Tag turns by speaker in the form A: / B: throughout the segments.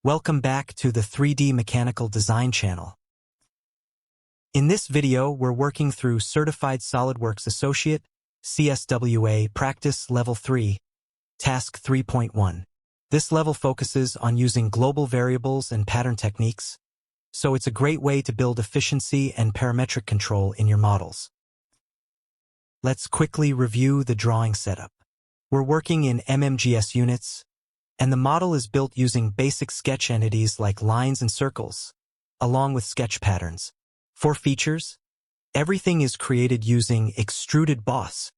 A: Welcome back to the 3D Mechanical Design channel. In this video, we're working through Certified SOLIDWORKS Associate, CSWA Practice Level 3, Task 3.1. This level focuses on using global variables and pattern techniques, so it's a great way to build efficiency and parametric control in your models. Let's quickly review the drawing setup. We're working in MMGS units, and the model is built using basic sketch entities like lines and circles, along with sketch patterns. For features, everything is created using extruded boss.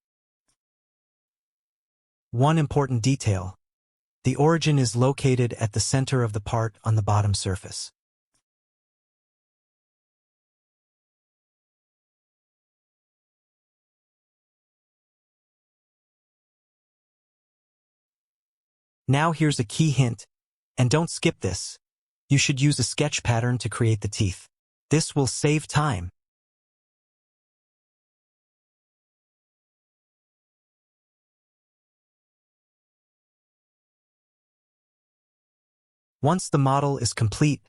A: One important detail: the origin is located at the center of the part on the bottom surface. Now here's a key hint, and don't skip this. You should use a sketch pattern to create the teeth. This will save time. Once the model is complete,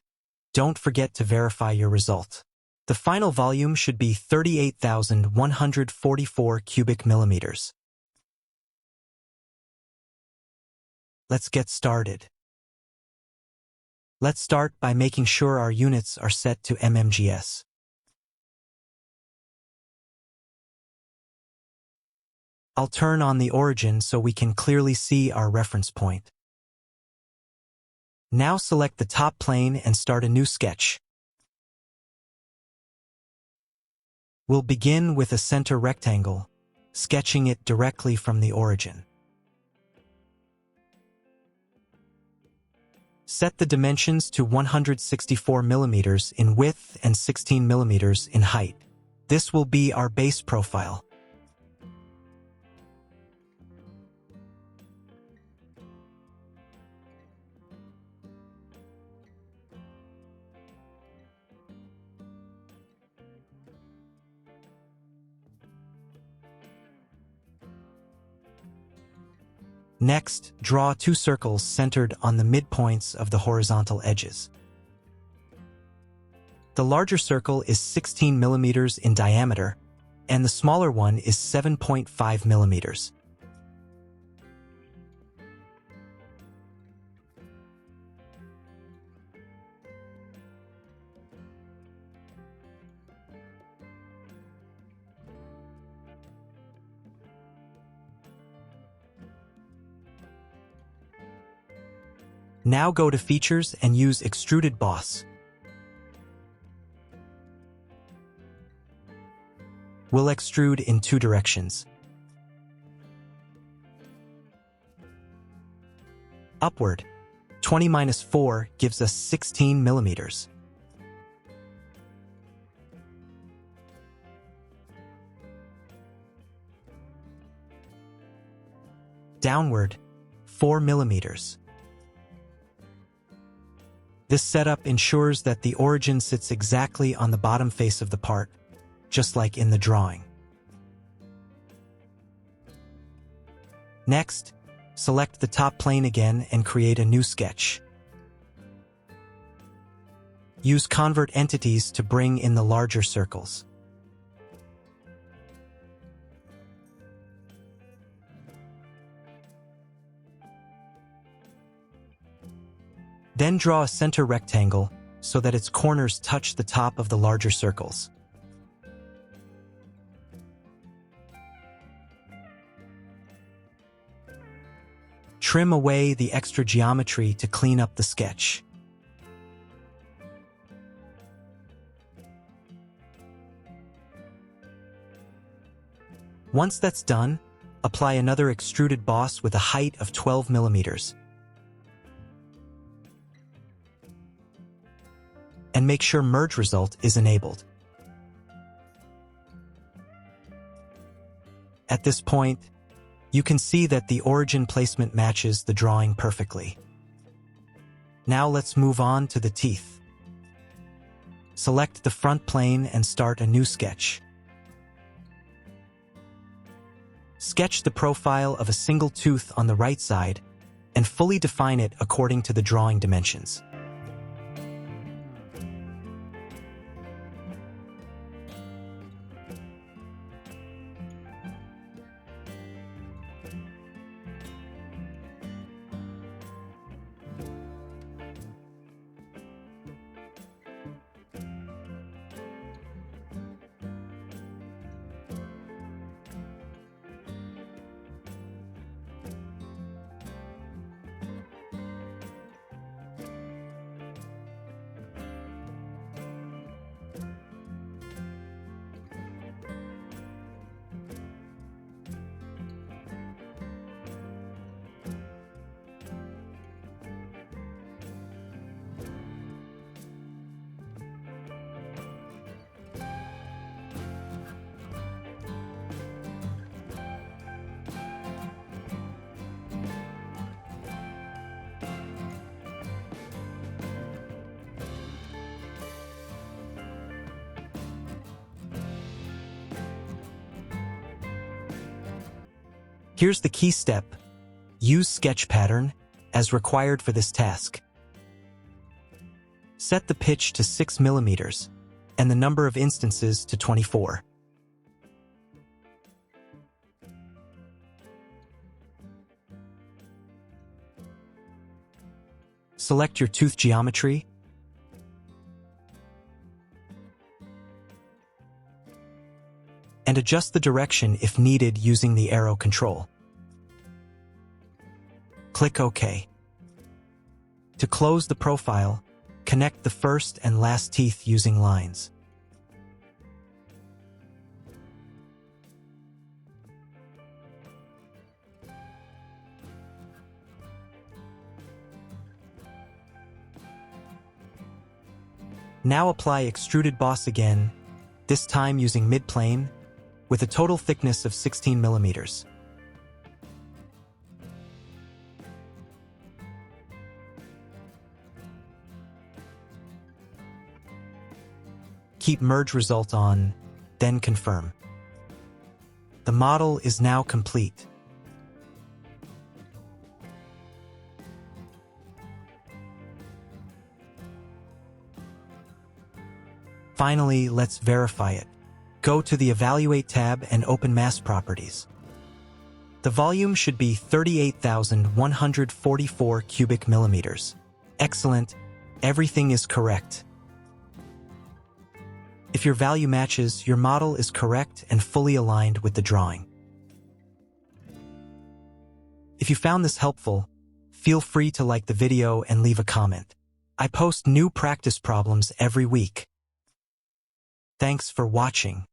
A: don't forget to verify your result. The final volume should be 38,144 cubic millimeters. Let's get started. Let's start by making sure our units are set to MMGS. I'll turn on the origin so we can clearly see our reference point. Now select the top plane and start a new sketch. We'll begin with a center rectangle, sketching it directly from the origin. Set the dimensions to 164 millimeters in width and 16 millimeters in height. This will be our base profile. Next, draw two circles centered on the midpoints of the horizontal edges. The larger circle is 16 millimeters in diameter, and the smaller one is 7.5 millimeters. Now go to Features and use Extruded Boss. We'll extrude in two directions. Upward, 20-4 gives us 16 millimeters. Downward, 4 millimeters. This setup ensures that the origin sits exactly on the bottom face of the part, just like in the drawing. Next, select the top plane again and create a new sketch. Use Convert Entities to bring in the larger circles. Then draw a center rectangle so that its corners touch the top of the larger circles. Trim away the extra geometry to clean up the sketch. Once that's done, apply another extruded boss with a height of 12 millimeters. And make sure Merge Result is enabled. At this point, you can see that the origin placement matches the drawing perfectly. Now let's move on to the teeth. Select the front plane and start a new sketch. Sketch the profile of a single tooth on the right side and fully define it according to the drawing dimensions. Here's the key step. Use sketch pattern as required for this task. Set the pitch to 6 mm and the number of instances to 24. Select your tooth geometry and adjust the direction if needed using the arrow control. Click OK. To close the profile, connect the first and last teeth using lines. Now apply extruded boss again, this time using mid-plane, with a total thickness of 16 mm. Keep merge result on, then confirm. The model is now complete. Finally, let's verify it. Go to the Evaluate tab and open Mass Properties. The volume should be 38,144 cubic millimeters. Excellent. Everything is correct. If your value matches, your model is correct and fully aligned with the drawing. If you found this helpful, feel free to like the video and leave a comment. I post new practice problems every week. Thanks for watching.